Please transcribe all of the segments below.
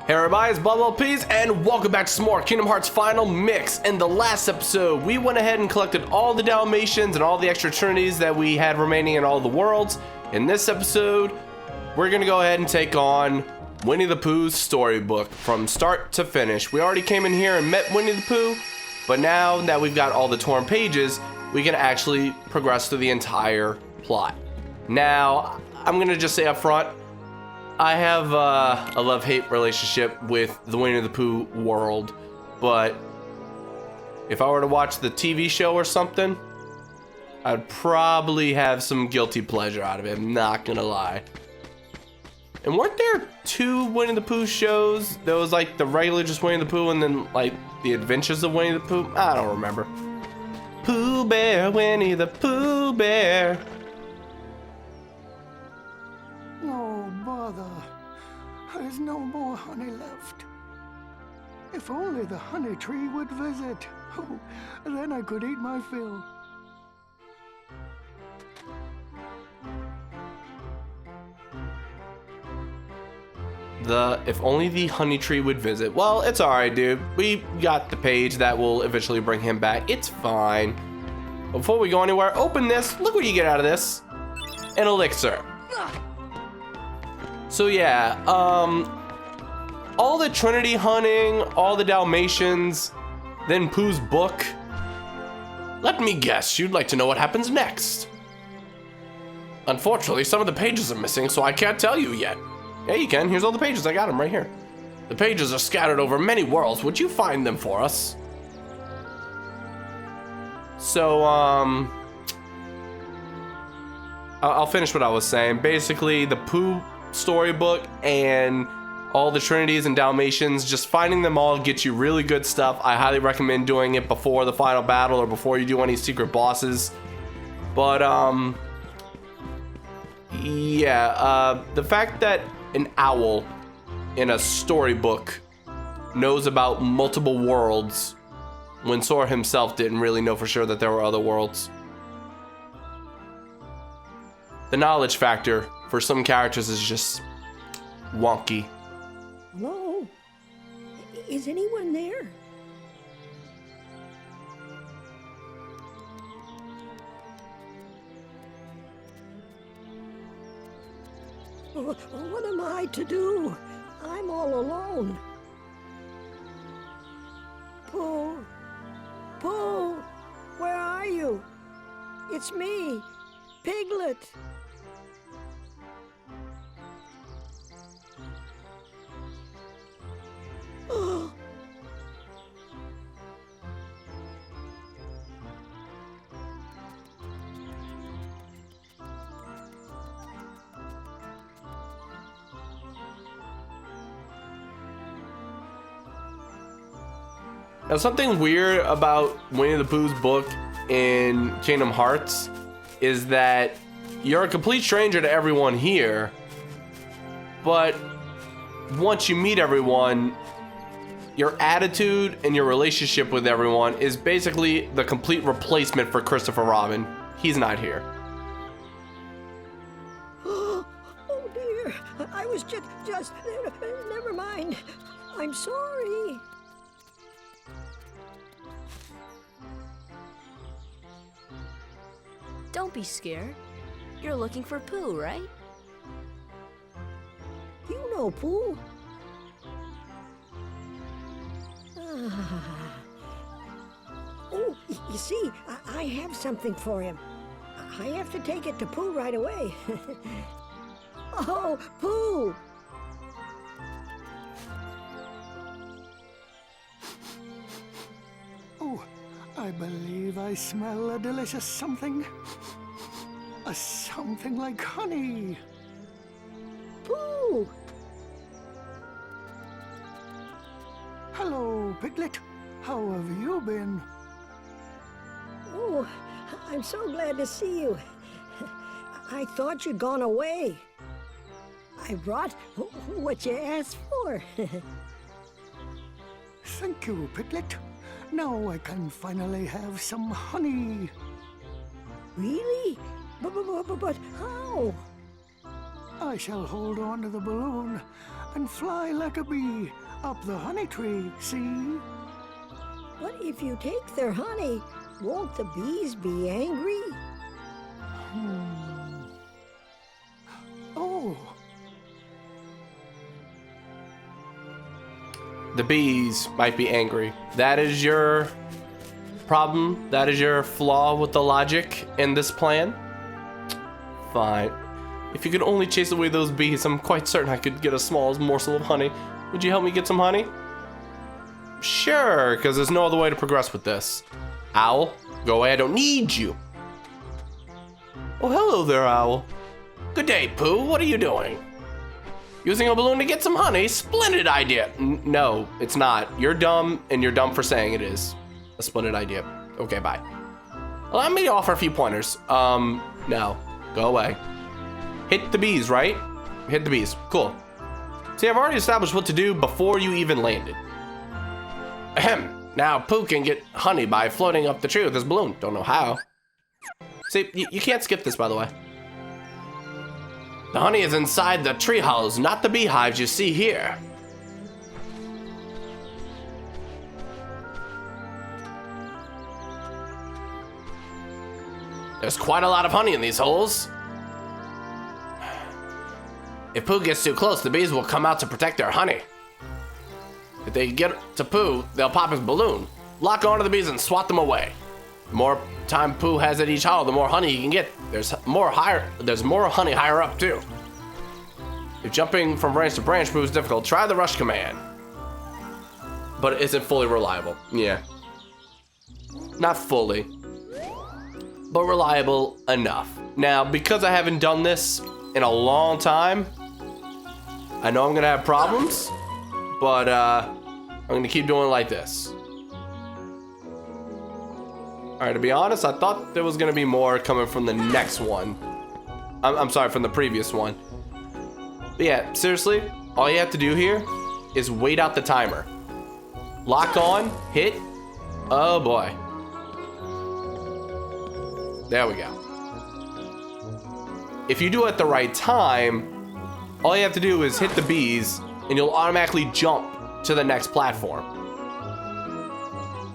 Hey everybody, it's BONDofGAMES, and welcome back to some more Kingdom Hearts Final Mix. In the last episode, we went ahead and collected all the Dalmatians and all the extra Trinities that we had remaining in all the worlds. In this episode, we're gonna go ahead and take on Winnie the Pooh's storybook from start to finish. We already came in here and met Winnie the Pooh, but now that we've got all the torn pages, we can actually progress through the entire plot. Now, I'm gonna just say up front, I have a love-hate relationship with the Winnie the Pooh world, but if I were to watch the TV show or something, I'd probably have some guilty pleasure out of it, I'm not gonna lie. And weren't there two Winnie the Pooh shows? There was like the regular just Winnie the Pooh and then like the Adventures of Winnie the Pooh? I don't remember. Pooh Bear, Winnie the Pooh Bear. Oh, bother. There's no more honey left. If only the honey tree would visit. Oh, then I could eat my fill. If only the honey tree would visit. Well, it's alright, dude. We got the page that will eventually bring him back. It's fine. Before we go anywhere, open this. Look what you get out of this. An elixir. So yeah, all the Trinity hunting, all the Dalmatians, then Pooh's book. Let me guess, you'd like to know what happens next. Unfortunately, some of the pages are missing, so I can't tell you yet. Yeah, you can. Here's all the pages. I got them right here. The pages are scattered over many worlds. Would you find them for us? So, I'll finish what I was saying. Basically, the Pooh storybook and all the Trinities and Dalmatians, just finding them all gets you really good stuff. I highly recommend doing it before the final battle or before you do any secret bosses. But yeah, the fact that an owl in a storybook knows about multiple worlds when Sora himself didn't really know for sure that there were other worlds. The knowledge factor for some characters is just wonky. Hello? Is anyone there? What am I to do? I'm all alone. Pooh, Pooh, where are you? It's me, Piglet. Now, something weird about Winnie the Pooh's book in Kingdom Hearts is that you're a complete stranger to everyone here, but once you meet everyone, your attitude and your relationship with everyone is basically the complete replacement for Christopher Robin. He's not here. Oh dear, I was just, never mind. I'm sorry. Don't be scared. You're looking for Pooh, right? You know Pooh. Oh, you see, I have something for him. I have to take it to Pooh right away. Oh, Pooh! Oh, I believe I smell a delicious something. A something like honey. Pooh! Hello, Piglet. How have you been? Oh, I'm so glad to see you. I thought you'd gone away. I brought what you asked for. Thank you, Piglet. Now I can finally have some honey. Really? But how? I shall hold on to the balloon and fly like a bee up the honey tree, see? But if you take their honey, won't the bees be angry? Oh, The bees might be angry. That is your problem? That is your flaw with the logic in this plan? Fine. If you could only chase away those bees, I'm quite certain I could get a small morsel of honey. Would you help me get some honey? Sure, because there's no other way to progress with this. Owl, go away, I don't need you. Oh, hello there, Owl. Good day, Pooh, what are you doing? Using a balloon to get some honey? Splendid idea. No, it's not. You're dumb, and you're dumb for saying it is a splendid idea. Okay, bye. Allow me to offer a few pointers. No. Go away. Hit the bees, right? Hit the bees. Cool. See, I've already established what to do before you even landed. Ahem. Now, Pooh can get honey by floating up the tree with his balloon. Don't know how. See, you can't skip this, by the way. The honey is inside the tree hollows, not the beehives you see here. There's quite a lot of honey in these holes. If Pooh gets too close, the bees will come out to protect their honey. If they get to Pooh, they'll pop his balloon, lock onto the bees and swat them away. The more time Pooh has at each hollow, the more honey he can get. There's more honey higher up too. If jumping from branch to branch proves difficult, try the rush command. But it isn't fully reliable. Yeah. Not fully, but reliable enough. Now, because I haven't done this in a long time, I know I'm gonna have problems, but I'm gonna keep doing it like this. All right, to be honest, I thought there was gonna be more coming from the next one. I'm sorry, from the previous one. But yeah, seriously, all you have to do here is wait out the timer. Lock on, hit, oh boy. There we go. If you do it at the right time, all you have to do is hit the bees and you'll automatically jump to the next platform.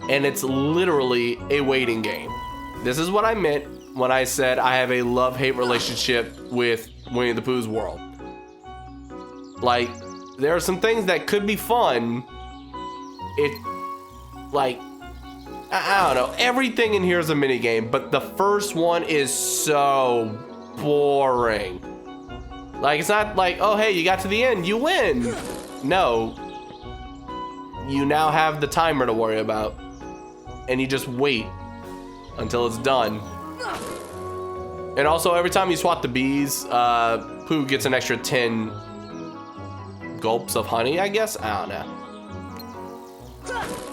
And it's literally a waiting game. This is what I meant when I said I have a love-hate relationship with Winnie the Pooh's world. Like, there are some things that could be fun. I don't know, everything in here is a mini game, but the first one is so boring. Like, it's not like, oh hey, you got to the end, you win. No, you now have the timer to worry about, and you just wait until it's done. And also, every time you swat the bees, Pooh gets an extra 10 gulps of honey, I guess? I don't know.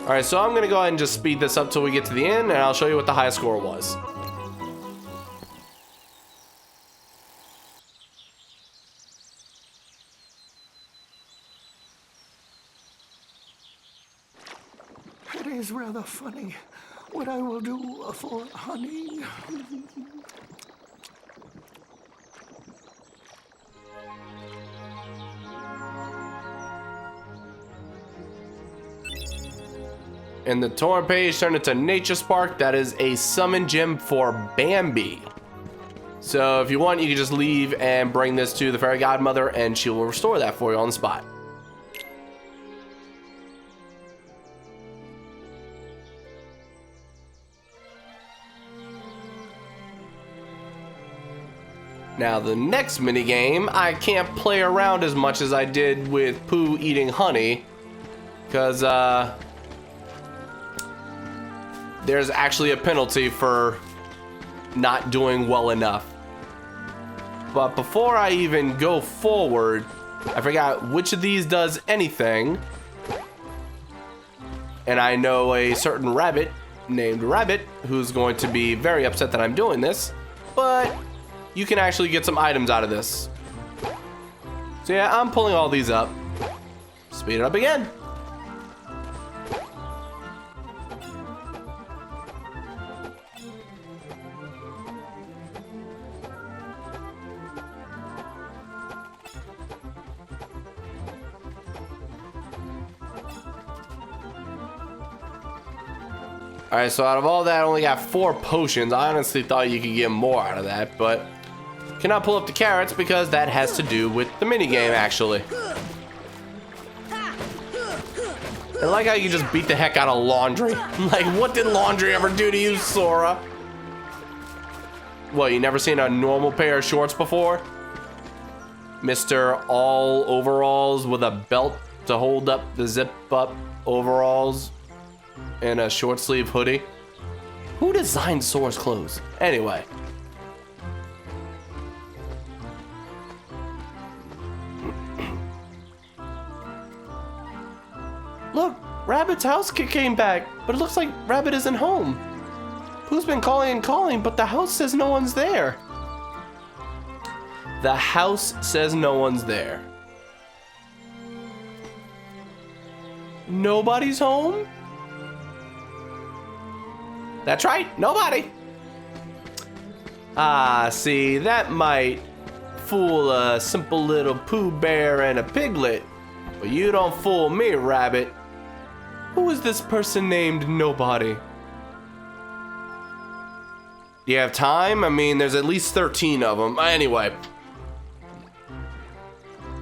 Alright, so I'm gonna go ahead and just speed this up till we get to the end, and I'll show you what the highest score was. it is rather funny what I will do for honey. And the torn page turned into Nature Spark. That is a summon gem for Bambi. So if you want, you can just leave and bring this to the fairy godmother and she will restore that for you on the spot. Now the next mini game, I can't play around as much as I did with Pooh eating honey, because there's actually a penalty for not doing well enough. But before I even go forward, I forgot which of these does anything. And I know a certain rabbit named Rabbit who's going to be very upset that I'm doing this, but you can actually get some items out of this. So yeah, I'm pulling all these up. Speed it up again. All right, so out of all that, I only got 4 potions. I honestly thought you could get more out of that, but cannot pull up the carrots because that has to do with the minigame, actually. I like how you just beat the heck out of laundry. Like, what did laundry ever do to you, Sora? What, you never seen a normal pair of shorts before? Mr. All Overalls with a belt to hold up the zip-up overalls and a short-sleeve hoodie? Who designed Sora's clothes? Anyway. Look, Rabbit's house came back, but it looks like Rabbit isn't home. Pooh's been calling and calling, but the house says no one's there. The house says no one's there. Nobody's home? That's right, nobody. Ah, see, that might fool a simple little Pooh Bear and a Piglet, but you don't fool me, Rabbit. Who is this person named Nobody? Do you have time? I mean, there's at least 13 of them. Anyway.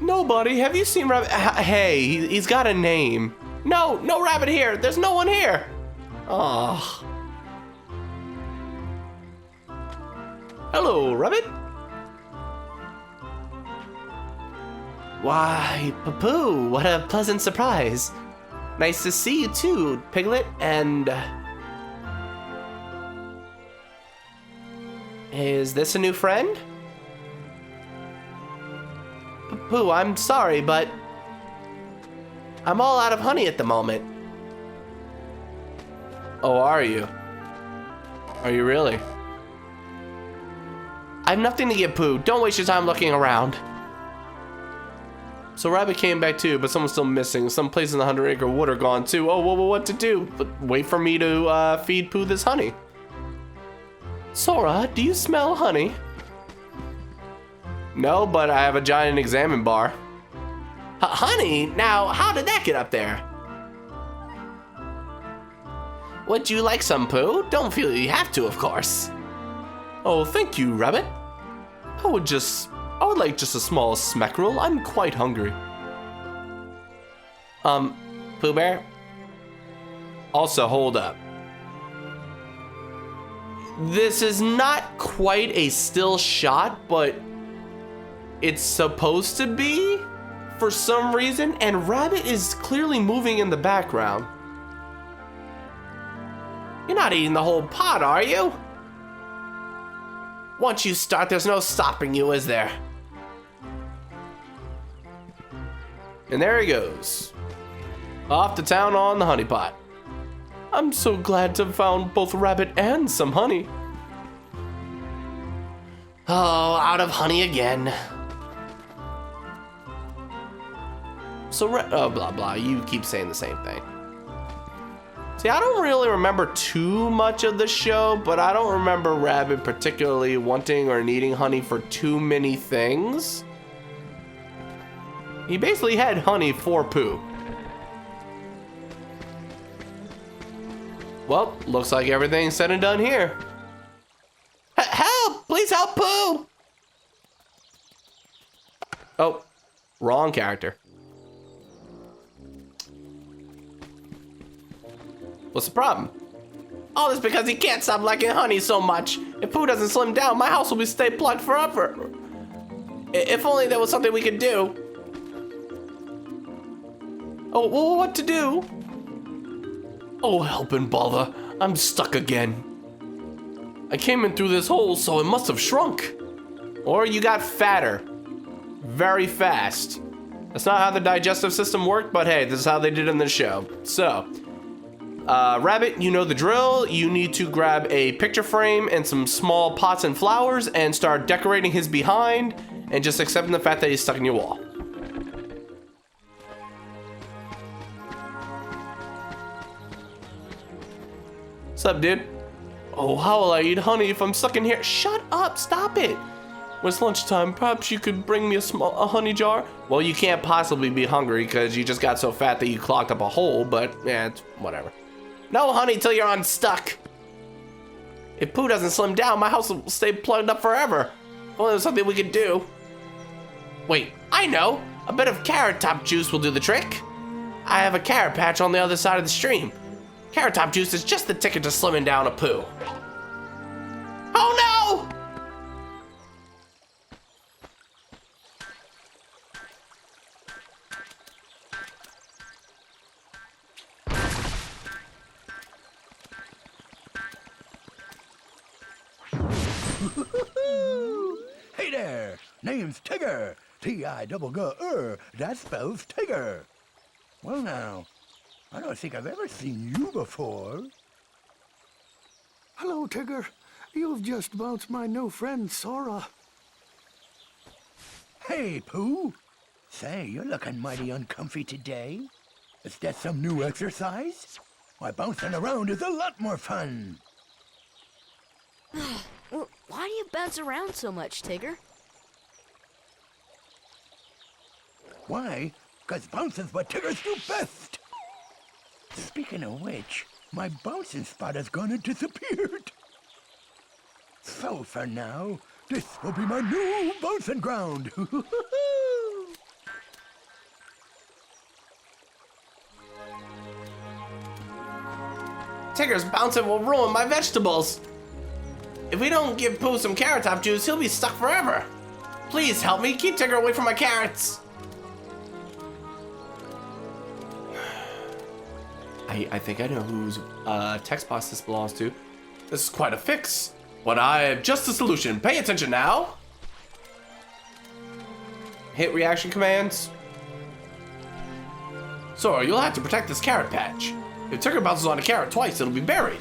Nobody, have you seen Rabbit? Hey, he's got a name. No, no Rabbit here. There's no one here. Oh. Hello, Rabbit. Why, Pooh, what a pleasant surprise. Nice to see you too, Piglet, and... Is this a new friend? Pooh, I'm sorry, but... I'm all out of honey at the moment. Oh, are you? Are you really? I have nothing to give Pooh. Don't waste your time looking around. So Rabbit came back too, but someone's still missing. Some places in the 100 Acre Wood are gone too. Oh, well, what to do? But wait for me to feed Pooh this honey. Sora, do you smell honey? No, but I have a giant examine bar. Honey? Now, how did that get up there? Would you like some, Pooh? Don't feel you have to, of course. Oh, thank you, Rabbit. I would like just a small smackerel. I'm quite hungry. Pooh Bear? Also, hold up. This is not quite a still shot, but it's supposed to be for some reason, and Rabbit is clearly moving in the background. You're not eating the whole pot, are you? Once you start, there's no stopping you, is there? And there he goes. Off to town on the honey pot. I'm so glad to have found both Rabbit and some honey. Oh, out of honey again. So, oh, blah, blah, you keep saying the same thing. See, I don't really remember too much of the show, but I don't remember Rabbit particularly wanting or needing honey for too many things. He basically had honey for Pooh. Well, looks like everything's said and done here. Help! Please help Pooh! Oh, wrong character. What's the problem? All this because he can't stop liking honey so much. If Pooh doesn't slim down, my house will stay plugged forever. If only there was something we could do. Oh, well, what to do? Oh, help and bother. I'm stuck again. I came in through this hole, so it must have shrunk. Or you got fatter. Very fast. That's not how the digestive system worked, but hey, this is how they did it in the show. So, Rabbit, you know the drill. You need to grab a picture frame and some small pots and flowers and start decorating his behind and just accepting the fact that he's stuck in your wall. What's up, dude? Oh, how will I eat honey if I'm stuck in here? Shut up, stop it. When it's lunchtime, perhaps you could bring me a honey jar? Well, you can't possibly be hungry because you just got so fat that you clogged up a hole, but yeah, it's whatever. No, honey, till you're unstuck. If Pooh doesn't slim down, my house will stay plugged up forever. Well, there's something we could do. Wait, I know. A bit of carrot top juice will do the trick. I have a carrot patch on the other side of the stream. Carrot top juice is just the ticket to slimming down a Pooh. Oh no! Hey there, name's Tigger. T-I-double-G-R, that spells Tigger. Well now, I don't think I've ever seen you before. Hello, Tigger. You've just bounced my new friend, Sora. Hey, Pooh. Say, you're looking mighty uncomfy today. Is that some new exercise? Why, bouncing around is a lot more fun. Well, why do you bounce around so much, Tigger? Why? 'Cause bouncing's what Tiggers do best. Speaking of which, my bouncing spot has gone and disappeared. So for now, this will be my new bouncing ground. Tigger's bouncing will ruin my vegetables. If we don't give Pooh some carrot top juice, he'll be stuck forever. Please help me keep Tigger away from my carrots. I think I know whose text box this belongs to. This is quite a fix. But I have just the solution. Pay attention now. Hit reaction commands. So you'll have to protect this carrot patch. If Tigger bounces on a carrot twice, it'll be buried.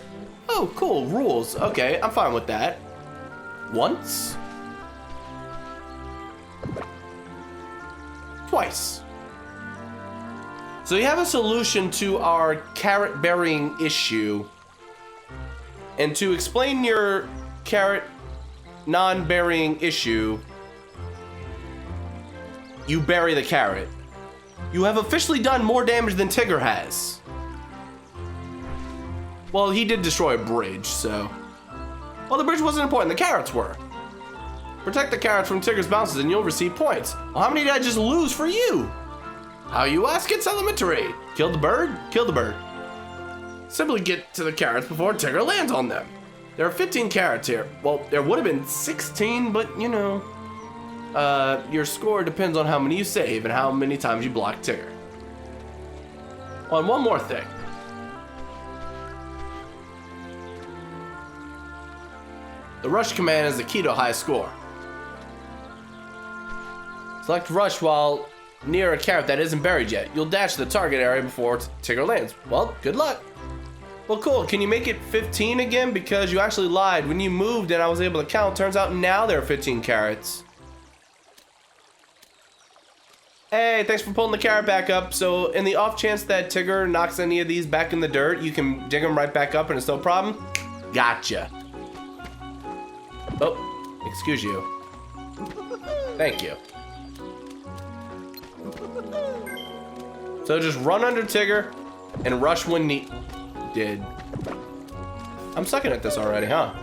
Oh, cool. Rules. Okay, I'm fine with that. Once. Twice. So you have a solution to our carrot burying issue. And to explain your carrot non-burying issue, you bury the carrot. You have officially done more damage than Tigger has. Well, he did destroy a bridge, so... Well, the bridge wasn't important, the carrots were. Protect the carrots from Tigger's bounces and you'll receive points. Well, how many did I just lose for you? How you ask? It's elementary. Kill the bird, kill the bird. Simply get to the carrots before Tigger lands on them. There are 15 carrots here. Well, there would have been 16, but you know. Your score depends on how many you save and how many times you block Tigger. Oh, and one more thing. The rush command is the key to a high score. Select rush while near a carrot that isn't buried yet. You'll dash to the target area before Tigger lands. Well, good luck. Well, cool. Can you make it 15 again? Because you actually lied. When you moved and I was able to count, turns out now there are 15 carrots. Hey, thanks for pulling the carrot back up. So in the off chance that Tigger knocks any of these back in the dirt, you can dig them right back up and it's no problem. Gotcha. Oh, excuse you. Thank you. So just run under Tigger and rush when needed. I'm sucking at this already, huh?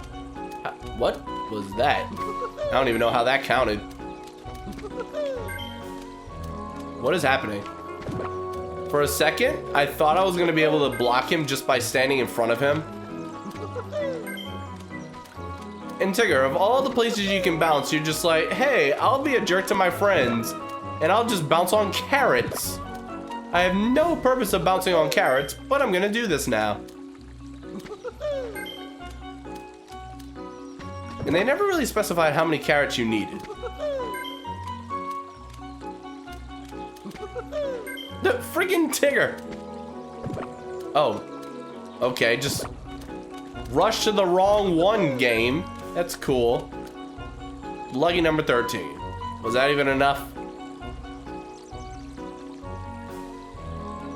What was that? I don't even know how that counted. What is happening? For a second, I thought I was gonna be able to block him just by standing in front of him. And Tigger, of all the places you can bounce, you're just like, hey, I'll be a jerk to my friends, and I'll just bounce on carrots. I have no purpose of bouncing on carrots, but I'm gonna do this now. And they never really specified how many carrots you needed. The friggin' Tigger! Oh, okay, just rush to the wrong one, game. That's cool. Lucky number 13. Was that even enough?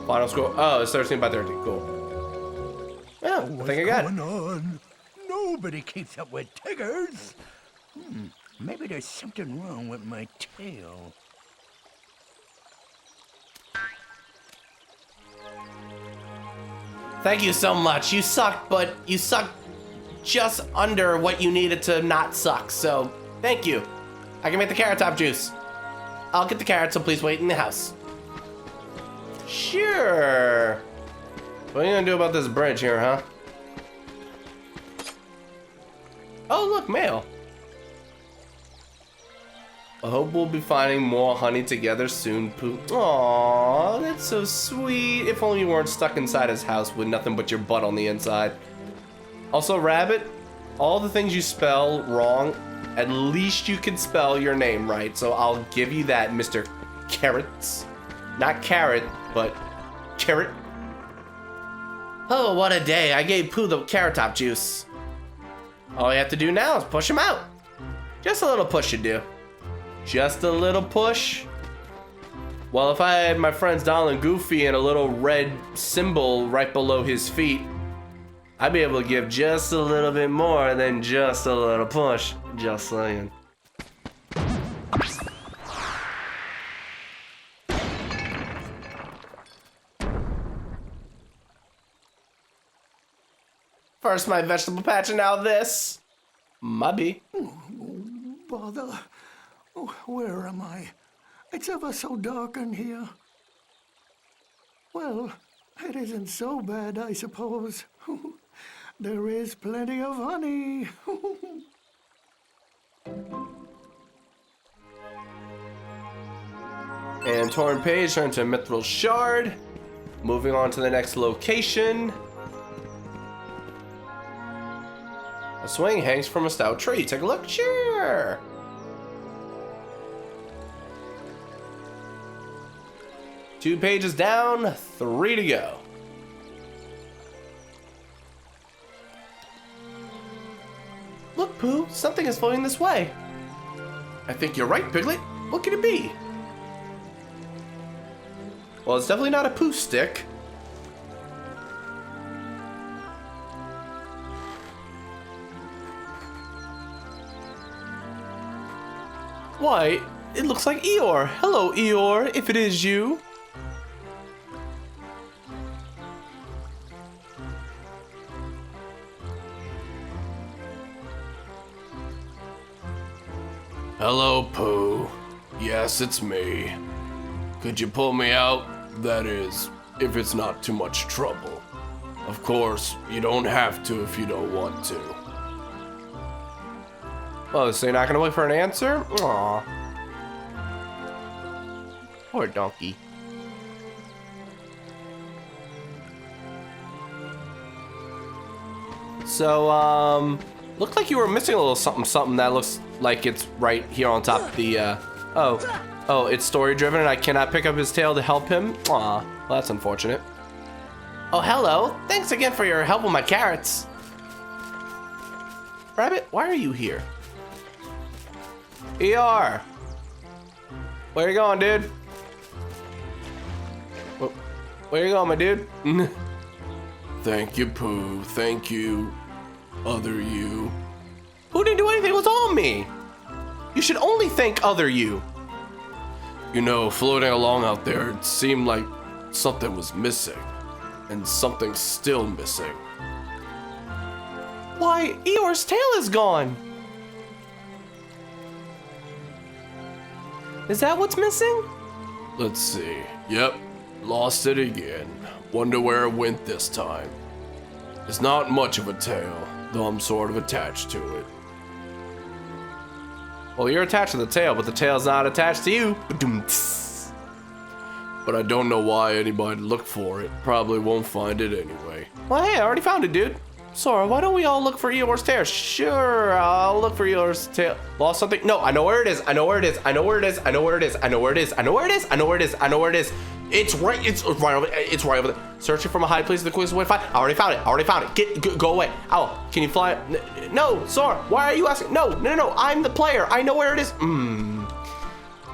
Final score. Oh, it's 13 by 13. Cool. Yeah, I think I got it. On? Nobody keeps up with Tiggers. Maybe there's something wrong with my tail. Thank you so much. You sucked, but you sucked just under what you needed to not suck. So, thank you. I can make the carrot top juice. I'll get the carrot, so please wait in the house. Sure. What are you gonna do about this bridge here, huh? Oh, look, mail. I hope we'll be finding more honey together soon, Pooh. Aww, that's so sweet. If only you weren't stuck inside his house with nothing but your butt on the inside. Also, Rabbit, all the things you spell wrong, at least you can spell your name right. So I'll give you that, Mr. Carrots. Not carrot, but carrot. Oh, what a day. I gave Pooh the carrot top juice. All you have to do now is push him out. Just a little push should do. Just a little push. Well, if I had my friends Donald and Goofy and a little red symbol right below his feet, I'd be able to give just a little bit more than just a little push. Just saying. First my vegetable patch and now this. Mubby. Bother. Oh, where am I? It's ever so dark in here. Well, it isn't so bad, I suppose. There is plenty of honey. And torn page turned to a mithril shard. Moving on to the next location. A swing hangs from a stout tree. Take a look. Sure. 2 pages down, 3 to go. Look, Pooh, something is floating this way. I think you're right, Piglet. What could it be? Well, it's definitely not a Pooh stick. Why, it looks like Eeyore. Hello, Eeyore, if it is you. Hello, Pooh. Yes, it's me. Could you pull me out? That is, if it's not too much trouble. Of course, you don't have to if you don't want to. Oh, so you're not gonna wait for an answer? Aw. Poor donkey. So, looked like you were missing a little something that looks like it's right here on top of the, Oh, it's story driven and I cannot pick up his tail to help him? Aw, well, that's unfortunate. Oh, hello. Thanks again for your help with my carrots. Rabbit, why are you here? Eeyore! Where you going, dude? Where you going, my dude? Thank you, Pooh. Thank you, other you. Who didn't do anything? It was all me. You should only thank other you. You know, floating along out there, it seemed like something was missing. And something's still missing. Why, Eeyore's tail is gone. Is that what's missing? Let's see. Yep, lost it again. Wonder where it went this time. It's not much of a tail, though I'm sort of attached to it. Well, you're attached to the tail, but the tail's not attached to you. But I don't know why anybody looked for it. Probably won't find it anyway. Well, hey, I already found it, dude. Sora, why don't we all look for Eeyore's tail? Sure, I'll look for Eeyore's tail. Lost something? No, I know where it is. I know where it is. I know where it is. I know where it is. I know where it is. I know where it is. I know where it is. I know where it is. It's right over. It's right over there. Searching from a high place. The quickest way to find. I already found it. I already found it. Go away. Owl, can you fly? No, Sora. Why are you asking? No. I'm the player. I know where it is.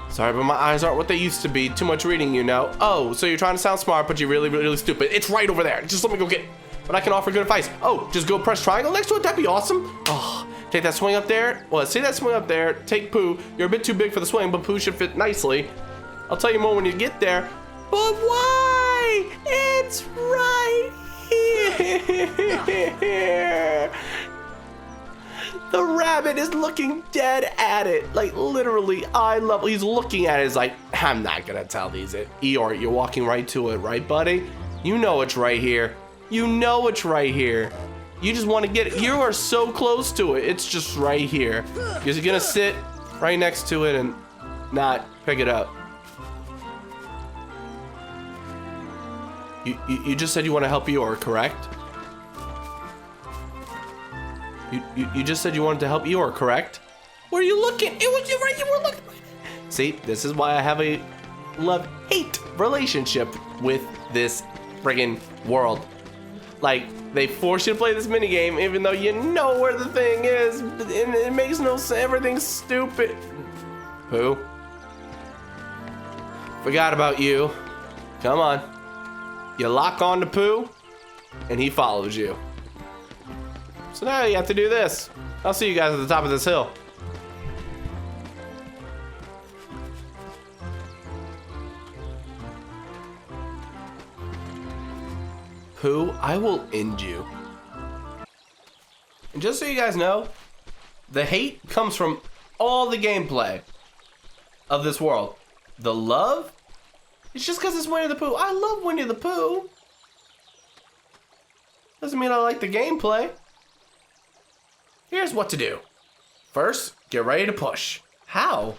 Sorry, but my eyes aren't what they used to be. Too much reading, you know. Oh, so you're trying to sound smart, but you're really, really stupid. It's right over there. Just let me go get it. But I can offer good advice. Oh, just go press triangle next to it. That'd be awesome. Oh, take that swing up there. Well, see that swing up there. Take Pooh. You're a bit too big for the swing, but Pooh should fit nicely. I'll tell you more when you get there. But why? It's right here. The rabbit is looking dead at it. Like, literally, he's looking at it. He's like, I'm not gonna tell these. Eeyore, you're walking right to it, right, buddy? You know it's right here. You know it's right here. You just want to get it. You are so close to it. It's just right here. You're gonna sit right next to it and not pick it up. You just said you want to help Eeyore, correct? You just said you wanted to help Eeyore, correct? Where are you looking? It was you right. You were looking. See, this is why I have a love-hate relationship with this friggin' world. Like, they force you to play this minigame even though you know where the thing is, and it makes no sense. Everything's stupid. Pooh. Forgot about you. Come on. You lock on to Pooh, and he follows you. So now you have to do this. I'll see you guys at the top of this hill. Pooh, I will end you. And just so you guys know, the hate comes from all the gameplay of this world. The love, it's just because it's Winnie the Pooh. I love Winnie the Pooh. Doesn't mean I like the gameplay. Here's what to do. First, get ready to push. How?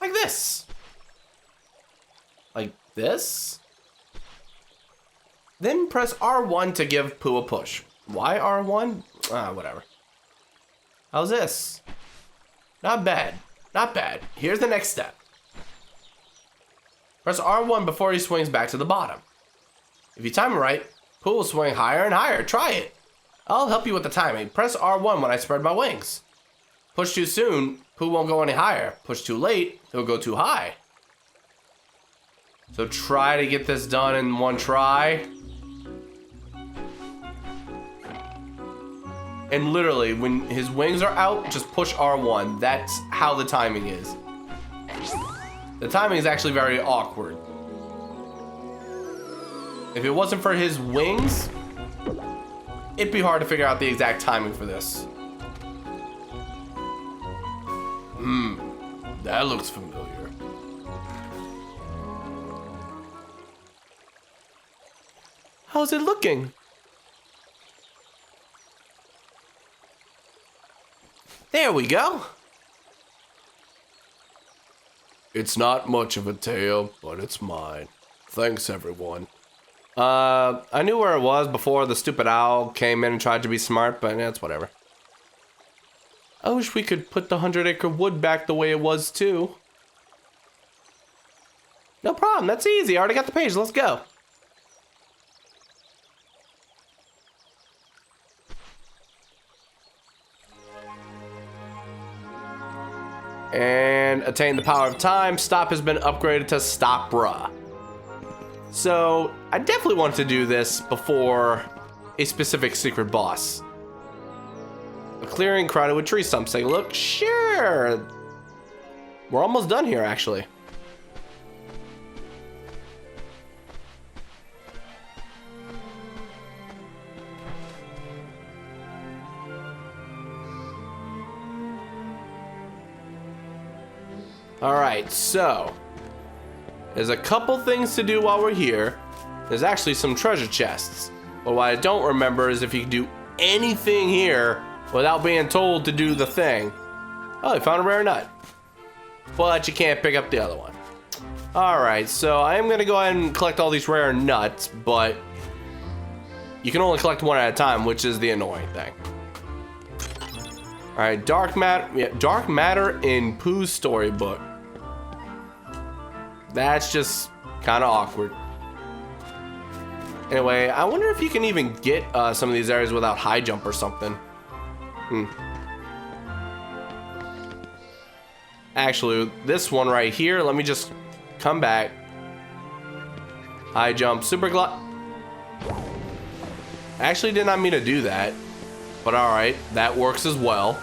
Like this. Like this. Then press R1 to give Pooh a push. Why R1? Whatever. How's this? Not bad. Not bad. Here's the next step. Press R1 before he swings back to the bottom. If you time it right, Pooh will swing higher and higher. Try it. I'll help you with the timing. Press R1 when I spread my wings. Push too soon, Pooh won't go any higher. Push too late, he'll go too high. So try to get this done in one try. And literally, when his wings are out, just push R1. That's how the timing is. The timing is actually very awkward. If it wasn't for his wings, it'd be hard to figure out the exact timing for this. That looks familiar. How's it looking? There we go. It's not much of a tail, but it's mine. Thanks, everyone. I knew where it was before the stupid owl came in and tried to be smart, but it's whatever. I wish we could put the 100-acre wood back the way it was, too. No problem, that's easy. I already got the page, let's go. And attain the power of time. Stop has been upgraded to Stop Bruh. So, I definitely wanted to do this before a specific secret boss. A clearing crowded with tree stumps. Take a look. Sure. We're almost done here, actually. Alright, so there's a couple things to do while we're here. There's actually some treasure chests. But what I don't remember is if you can do anything here without being told to do the thing. Oh, you found a rare nut. But you can't pick up the other one. Alright, so I am going to go ahead and collect all these rare nuts, but you can only collect one at a time, which is the annoying thing. Alright, dark matter in Pooh's storybook. That's just kind of awkward. Anyway, I wonder if you can even get some of these areas without high jump or something. Actually, this one right here, let me just come back. High jump, super glide. Actually did not mean to do that. But alright, that works as well.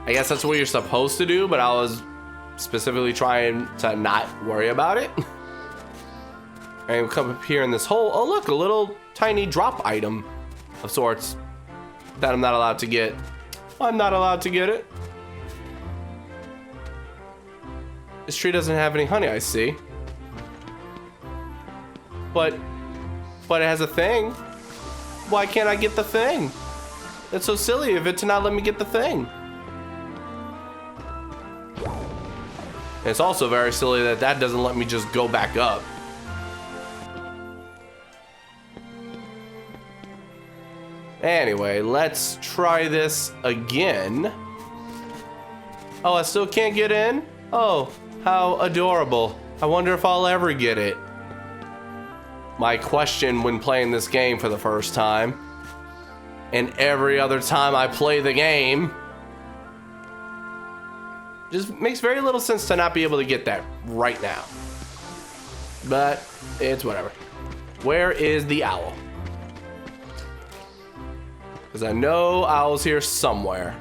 I guess that's what you're supposed to do, but I was specifically trying to not worry about it. And we come up here in this hole. Oh, look, a little tiny drop item of sorts that I'm not allowed to get. I'm not allowed to get it. This tree doesn't have any honey, I see. But it has a thing. Why can't I get the thing? That's so silly of it to not let me get the thing. And it's also very silly that that doesn't let me just go back up. Anyway, let's try this again. Oh, I still can't get in? Oh, how adorable. I wonder if I'll ever get it. My question when playing this game for the first time, and every other time I play the game, just makes very little sense to not be able to get that right now. But it's whatever. Where is the owl? Because I know owl's here somewhere.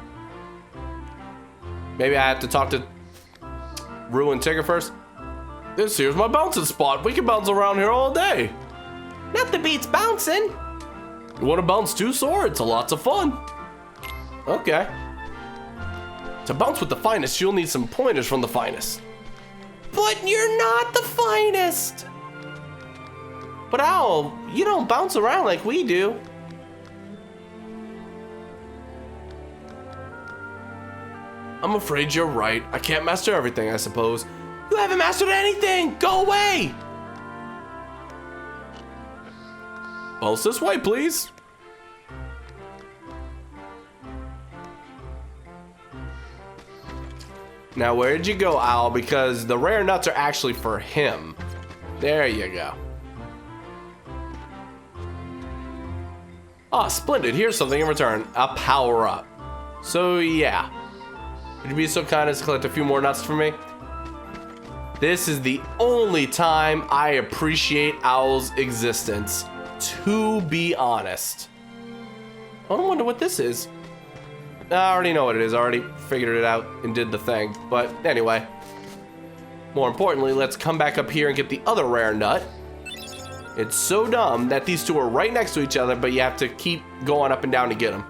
Maybe I have to talk to Roo and Tigger first. This here's my bouncing spot. We can bounce around here all day. Nothing beats bouncing. You want to bounce too, Sora? It's lots of fun. Okay. To bounce with the finest, you'll need some pointers from the finest. But you're not the finest. But Owl, you don't bounce around like we do. I'm afraid you're right. I can't master everything, I suppose. You haven't mastered anything! Go away! Bounce this way, please. Now, where did you go, Owl? Because the rare nuts are actually for him. There you go. Ah, splendid. Here's something in return. A power-up. So, yeah. Would you be so kind as to collect a few more nuts for me? This is the only time I appreciate Owl's existence, to be honest. I wonder what this is. I already know what it is. I already figured it out and did the thing. But anyway, more importantly, let's come back up here and get the other rare nut. It's so dumb that these two are right next to each other, but you have to keep going up and down to get them.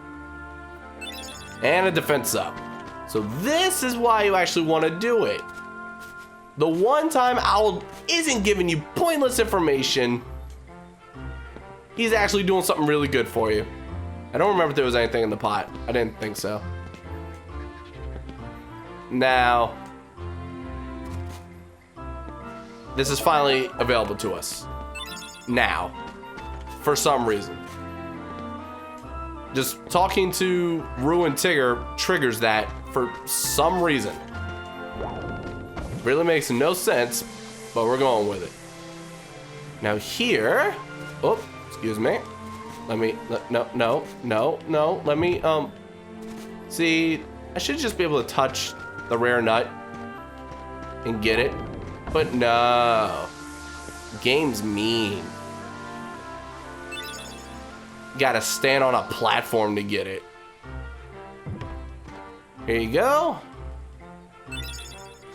And a defense up. So this is why you actually want to do it. The one time Owl isn't giving you pointless information, he's actually doing something really good for you. I don't remember if there was anything in the pot. I didn't think so. Now, this is finally available to us. Now, for some reason. Just talking to Roo and Tigger triggers that for some reason. Really makes no sense, but we're going with it. Now here, oh, excuse me. Let me, no, let me, see, I should just be able to touch the rare nut and get it, but no. Game's mean. Gotta stand on a platform to get it. Here you go.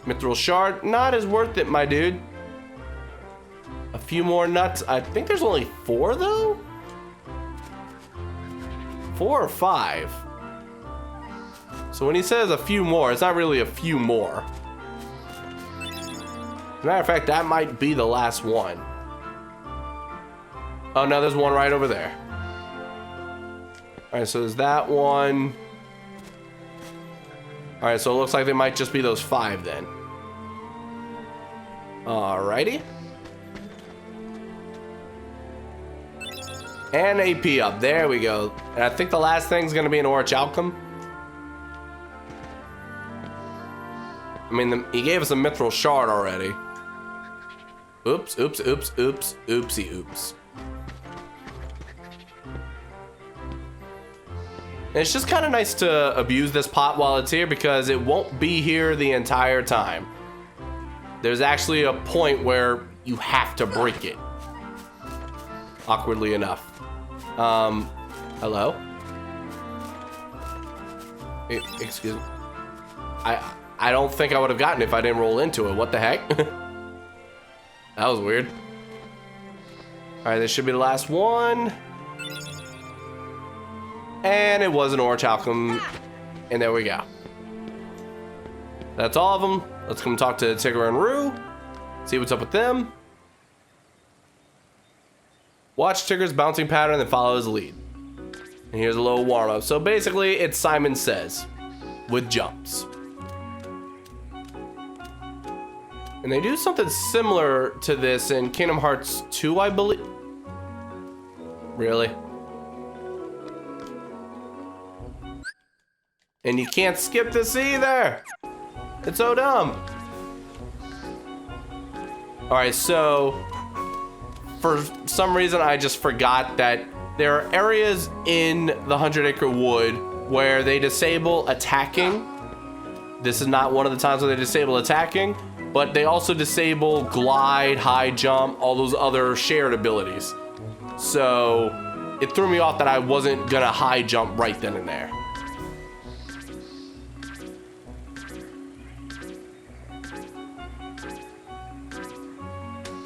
Mithril shard, not as worth it, my dude. A few more nuts. I think there's only 4 though? 4 or 5. So when he says a few more, it's not really a few more. As a matter of fact, that might be the last one. Oh no, there's one right over there. Alright, so there's that one. Alright, so it looks like they might just be those 5 then. Alrighty. And AP up. There we go. And I think the last thing's gonna be an Orichalcum. I mean, he gave us a Mithril shard already. Oops, oops, oops, oops, oopsie, oops. And it's just kind of nice to abuse this pot while it's here because it won't be here the entire time. There's actually a point where you have to break it. Awkwardly enough. Hello? Excuse me. I don't think I would have gotten it if I didn't roll into it. What the heck? That was weird. All right, this should be the last one. And it was an orange outcome. And there we go. That's all of them. Let's come talk to Tigger and Roo. See what's up with them. Watch Tigger's bouncing pattern and follow his lead. And here's a little warm-up. So basically, it's Simon Says with jumps. And they do something similar to this in Kingdom Hearts 2, I believe. Really? And you can't skip this either. It's so dumb. All right, so for some reason I just forgot that there are areas in the 100 Acre Wood where they disable attacking. This is not one of the times where they disable attacking, but they also disable glide, high jump, all those other shared abilities. So it threw me off that I wasn't gonna high jump right then and there.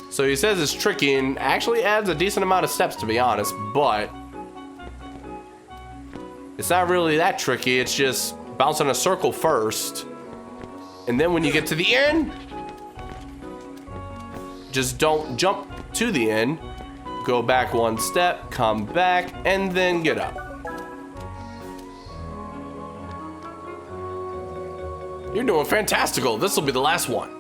So he says it's tricky and actually adds a decent amount of steps, to be honest, but it's not really that tricky. It's just bounce in a circle first, and then when you get to the end, just don't jump to the end. Go back one step, come back, and then get up. You're doing fantastical. This will be the last one.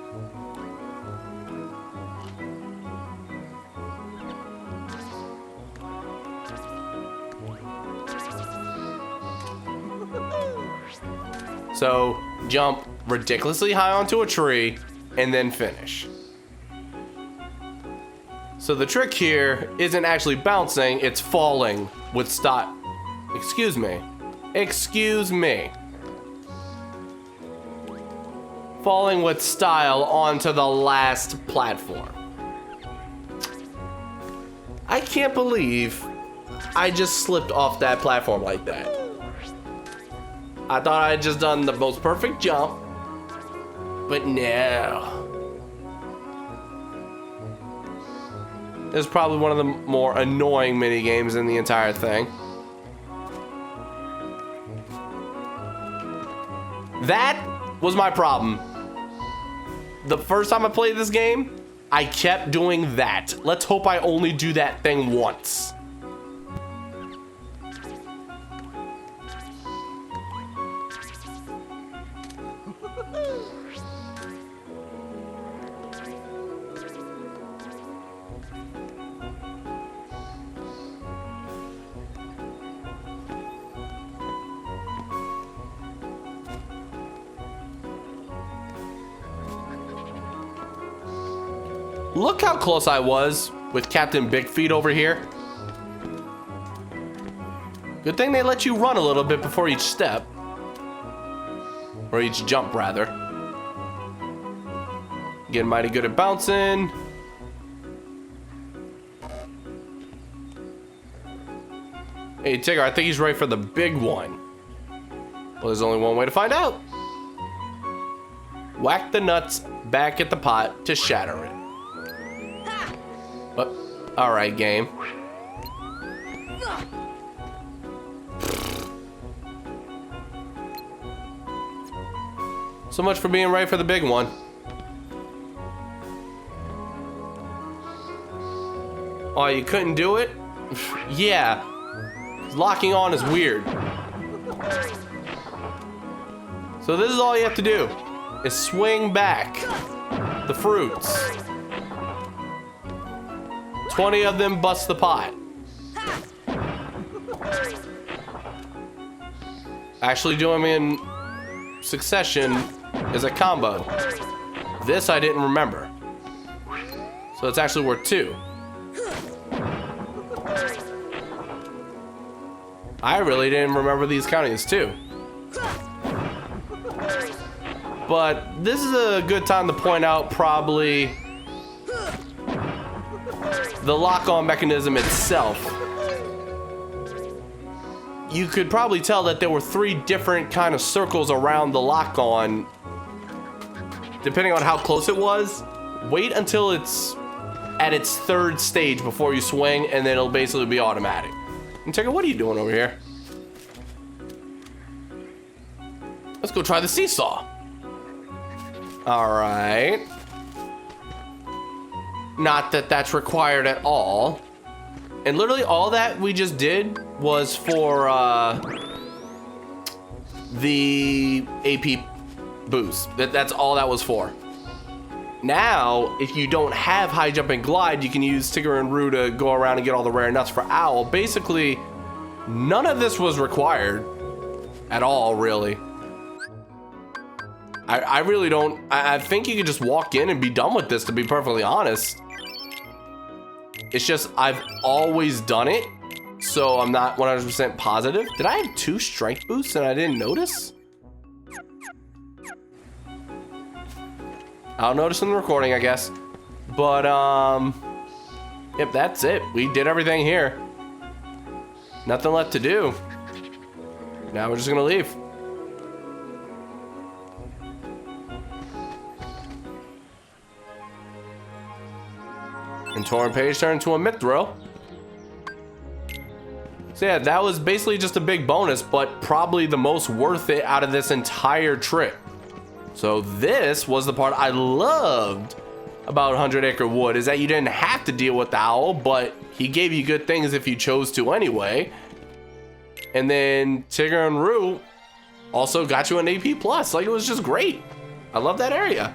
So jump ridiculously high onto a tree and then finish. So the trick here isn't actually bouncing, it's falling with style. Excuse me. Falling with style onto the last platform. I can't believe I just slipped off that platform like that. I thought I had just done the most perfect jump, but no. This is probably one of the more annoying mini games in the entire thing. That was my problem. The first time I played this game, I kept doing that. Let's hope I only do that thing once. Look how close I was with Captain Big Feet over here. Good thing they let you run a little bit before each step. Or each jump, rather. Getting mighty good at bouncing. Hey, Tigger, I think he's ready for the big one. Well, there's only one way to find out. Whack the nuts back at the pot to shatter it. Alright, game. So much for being ready for the big one. Oh, you couldn't do it? Yeah. Locking on is weird. So this is all you have to do, is swing back the fruits. 20 of them bust the pot. Actually doing them in succession is a combo. This I didn't remember. So it's actually worth 2. I really didn't remember these counting as 2. But this is a good time to point out probably the lock-on mechanism itself. You could probably tell that there were 3 different kind of circles around the lock-on, depending on how close it was. Wait until it's at its third stage before you swing, and then it'll basically be automatic. And Tigger, what are you doing over here? Let's go try the seesaw. All right. Not that that's required at all. And literally all that we just did was for the AP boost. That's all that was for. Now, if you don't have high jump and glide, you can use Tigger and Roo to go around and get all the rare nuts for Owl. Basically, none of this was required at all, really. I really don't. I think you could just walk in and be done with this, to be perfectly honest. It's just I've always done it, so I'm not 100% positive. Did I have 2 strength boosts and I didn't notice? I'll notice in the recording, I guess. But, yep, that's it. We did everything here. Nothing left to do. Now we're just gonna leave. And torn page turned into a mithril. So yeah, that was basically just a big bonus, but probably the most worth it out of this entire trip. So this was the part I loved about 100 Acre Wood, is that you didn't have to deal with the owl, but he gave you good things if you chose to anyway. And then Tigger and Roo also got you an AP plus. Like, it was just great. I love that area.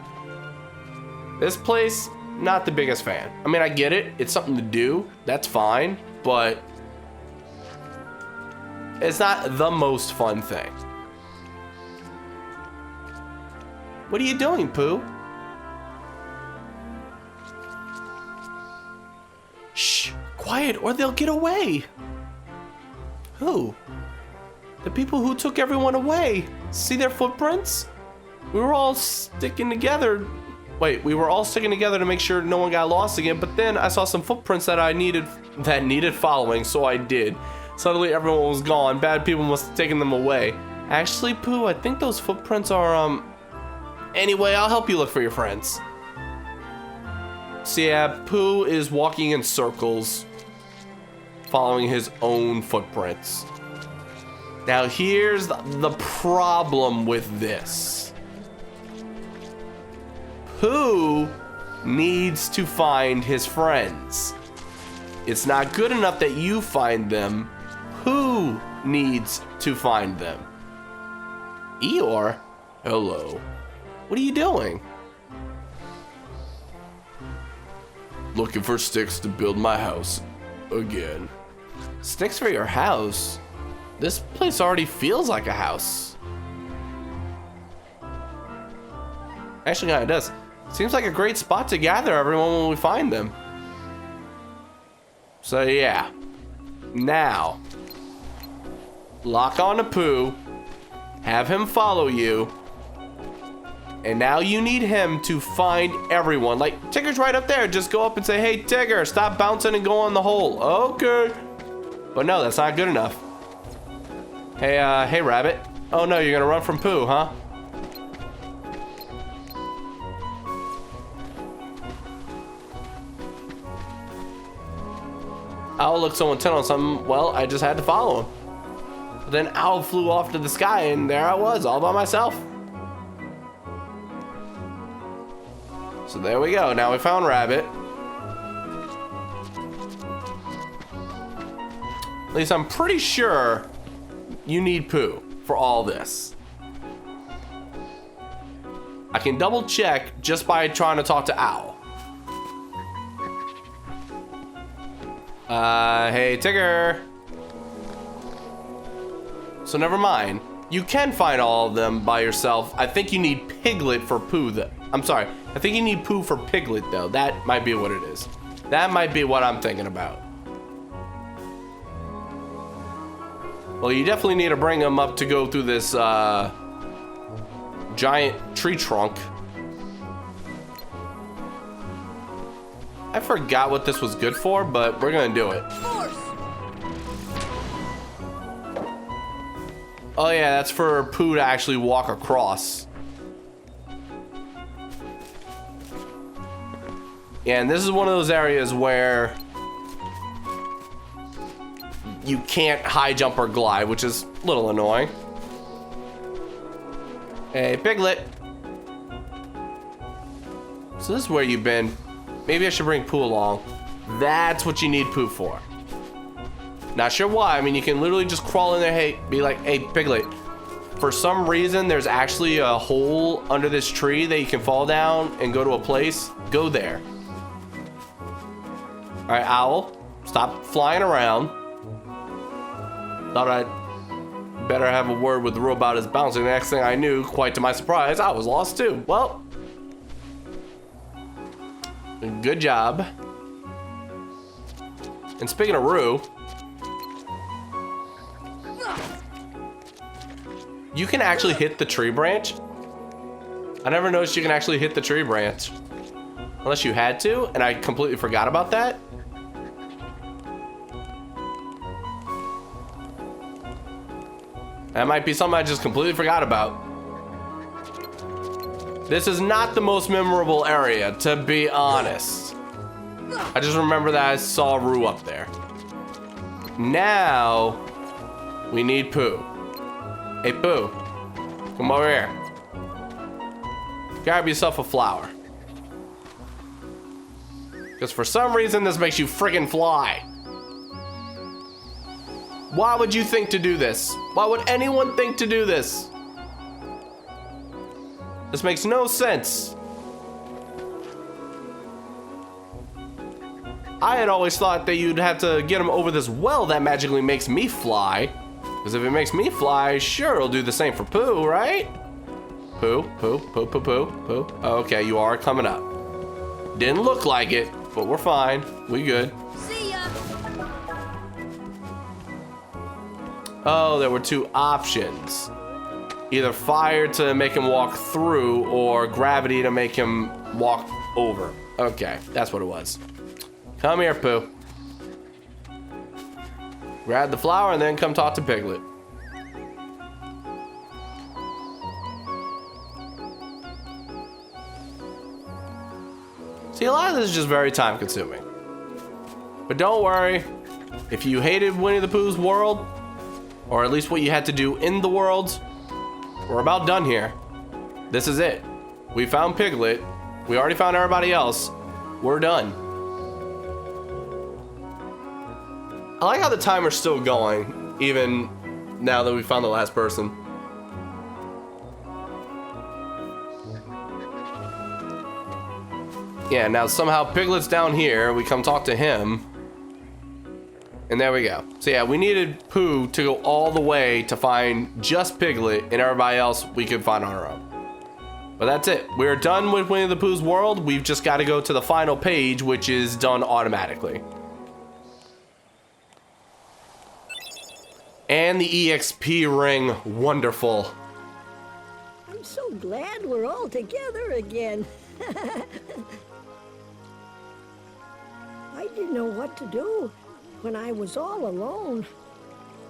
This place, not the biggest fan. I mean, I get it. It's something to do. That's fine. But it's not the most fun thing. What are you doing, Pooh? Shh, quiet or they'll get away. Who? The people who took everyone away. See their footprints? We were all sticking together. Wait, we were all sticking together to make sure no one got lost again, but then I saw some footprints that needed following, so I did. Suddenly everyone was gone. Bad people must have taken them away. Actually, Pooh, I think those footprints are, Anyway, I'll help you look for your friends. So yeah, Pooh is walking in circles, following his own footprints. Now here's the problem with this. Pooh needs to find his friends. It's not good enough that you find them. Pooh needs to find them. Eeyore? Hello. What are you doing? Looking for sticks to build my house again. Sticks for your house? This place already feels like a house. Actually, kind of does. Seems like a great spot to gather everyone when we find them. So yeah. Now, lock on to Pooh, have him follow you, and now you need him to find everyone. Like, Tigger's right up there. Just go up and say, hey, Tigger, stop bouncing and go in the hole. Okay. But no, that's not good enough. Hey, Rabbit. Oh no, you're gonna run from Pooh, huh? Owl looked so intent on something, well, I just had to follow him. But then Owl flew off to the sky and there I was, all by myself. So there we go, now we found Rabbit. At least I'm pretty sure you need Pooh for all this. I can double check just by trying to talk to Owl. Hey, Tigger. So never mind. You can find all of them by yourself. I think you need Piglet for Pooh. I'm sorry. I think you need Pooh for Piglet, though. That might be what it is. That might be what I'm thinking about. Well, you definitely need to bring him up to go through this giant tree trunk. I forgot what this was good for, but we're gonna do it. Oh yeah, that's for Pooh to actually walk across. And this is one of those areas where you can't high jump or glide, which is a little annoying. Hey, Piglet. So this is where you've been. Maybe I should bring Pooh along. That's what you need Pooh for. Not sure why. I mean, you can literally just crawl in there. Hey, be like, hey, Piglet. For some reason, there's actually a hole under this tree that you can fall down and go to a place. Go there. All right, Owl, stop flying around. Thought I'd better have a word with the robot is bouncing. The next thing I knew, quite to my surprise, I was lost too. Well, good job. And speaking of Roo, you can actually hit the tree branch. I never noticed you can actually hit the tree branch. Unless you had to, and I completely forgot about that. That might be something I just completely forgot about. This is not the most memorable area, to be honest. I just remember that I saw Roo up there. Now, we need Pooh. Hey, Pooh, come over here. Grab yourself a flower. Because for some reason, this makes you freaking fly. Why would you think to do this? Why would anyone think to do this? This makes no sense. I had always thought that you'd have to get him over this well that magically makes me fly. Because if it makes me fly, sure, it'll do the same for Pooh, right? Pooh, Pooh, Pooh, Pooh, Pooh, Pooh. Okay, you are coming up. Didn't look like it, but we're fine. We good. See ya! Oh, there were two options. Either fire to make him walk through or gravity to make him walk over. Okay, that's what it was. Come here, Pooh. Grab the flower and then come talk to Piglet. See, a lot of this is just very time consuming. But don't worry, if you hated Winnie the Pooh's world, or at least what you had to do in the world, we're about done here. This is it. We found Piglet. We already found everybody else. We're done. I like how the timer's still going, even now that we found the last person. Yeah, now somehow Piglet's down here. We come talk to him. And there we go. So yeah, we needed Pooh to go all the way to find just Piglet, and everybody else we could find on our own. But that's it. We're done with Winnie the Pooh's world. We've just got to go to the final page, which is done automatically. And the EXP ring, wonderful. I'm so glad we're all together again. I didn't know what to do when I was all alone.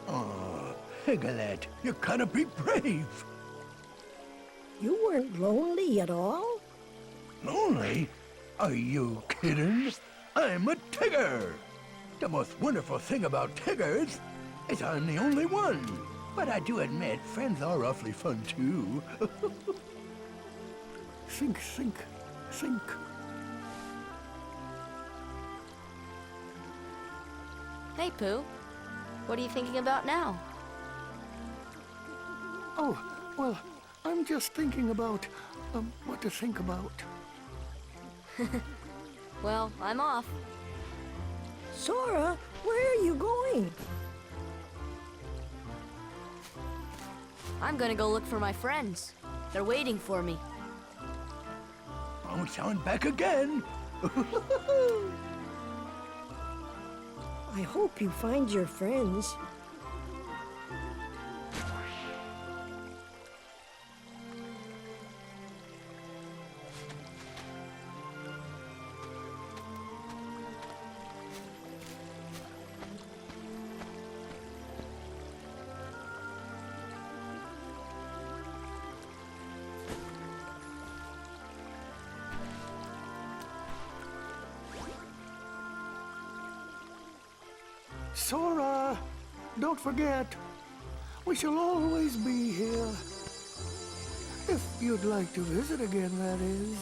Oh, Piglet, you gotta be brave. You weren't lonely at all? Lonely? Are you kidding? I'm a Tigger. The most wonderful thing about Tiggers is I'm the only one. But I do admit, friends are awfully fun too. Sink, sink, sink. Hey, Pooh. What are you thinking about now? Oh, well, I'm just thinking about, what to think about. Well, I'm off. Sora, where are you going? I'm gonna go look for my friends. They're waiting for me. Bounce on back again. I hope you find your friends. Sora, don't forget, we shall always be here. If you'd like to visit again, that is.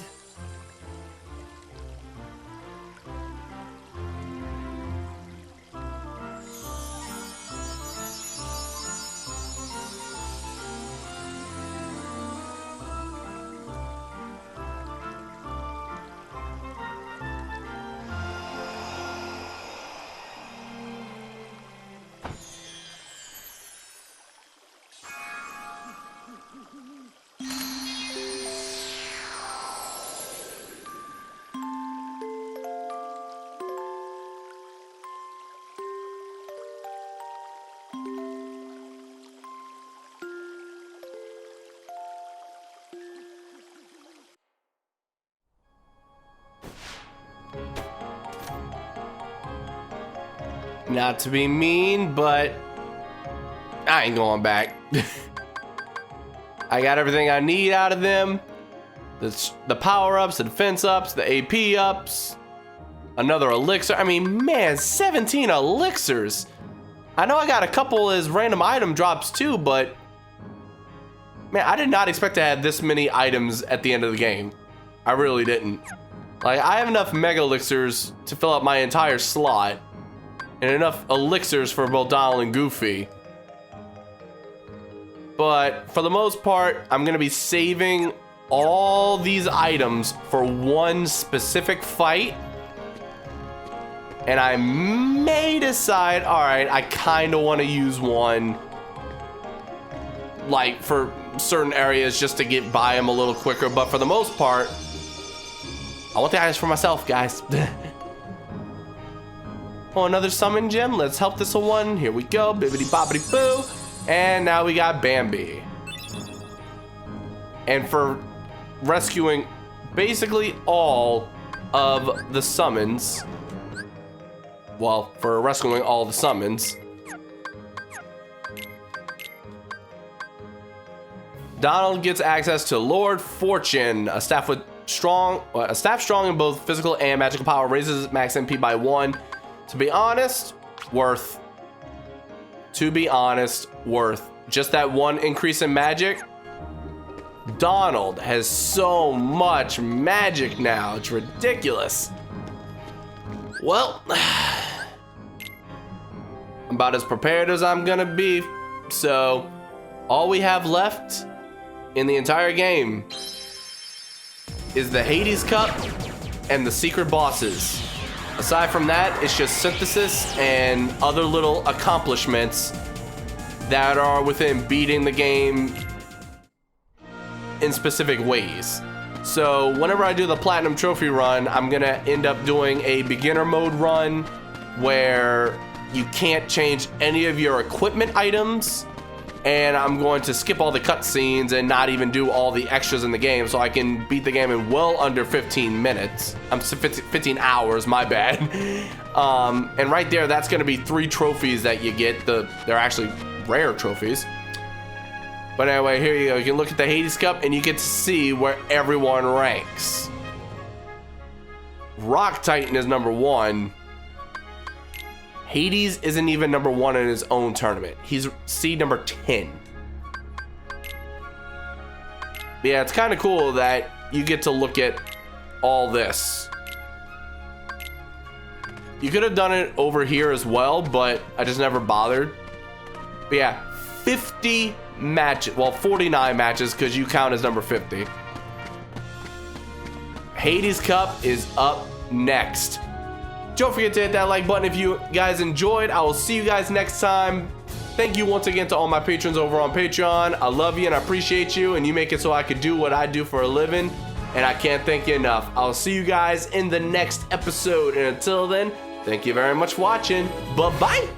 Not to be mean, but I ain't going back. I got everything I need out of them. The power-ups, the defense ups, the AP ups, another elixir. I mean, man, 17 elixirs. I know I got a couple as random item drops too, but man, I did not expect to have this many items at the end of the game. I really didn't. Like, I have enough mega elixirs to fill up my entire slot, and enough elixirs for both Donald and Goofy. But for the most part, I'm gonna be saving all these items for one specific fight. And I may decide, all right, I kind of want to use one, like for certain areas just to get by them a little quicker. But for the most part, I want the items for myself, guys. Oh, another summon gem. Let's help this one. Here we go. Bibbidi bobbidi boo. And now we got Bambi. And for rescuing basically all of the summons, well, for rescuing all the summons, Donald gets access to Lord Fortune, a staff strong in both physical and magical power, raises max MP by 1. To be honest, worth. To be honest, worth. Just that one increase in magic. Donald has so much magic now. It's ridiculous. Well, I'm about as prepared as I'm gonna be. So, all we have left in the entire game is the Hades Cup and the secret bosses. Aside from that, it's just synthesis and other little accomplishments that are within beating the game in specific ways. So whenever I do the Platinum Trophy run, I'm gonna end up doing a beginner mode run where you can't change any of your equipment items, and I'm going to skip all the cutscenes and not even do all the extras in the game, so I can beat the game in well under 15 minutes. 15 hours, my bad. And right there, that's gonna be 3 trophies that you get. They're actually rare trophies. But anyway, here you go. You can look at the Hades Cup and you get to see where everyone ranks. Rock Titan is number 1. Hades isn't even number 1 in his own tournament. He's seed number 10. Yeah, it's kind of cool that you get to look at all this. You could have done it over here as well, but I just never bothered. But yeah, 50 matches. Well, 49 matches because you count as number 50. Hades Cup is up next. Don't forget to hit that like button if you guys enjoyed. I will see you guys next time. Thank you once again to all my patrons over on Patreon. I love you and I appreciate you, and you make it so I could do what I do for a living, and I can't thank you enough. I'll see you guys in the next episode, and until then, thank you very much for watching. Bye-bye.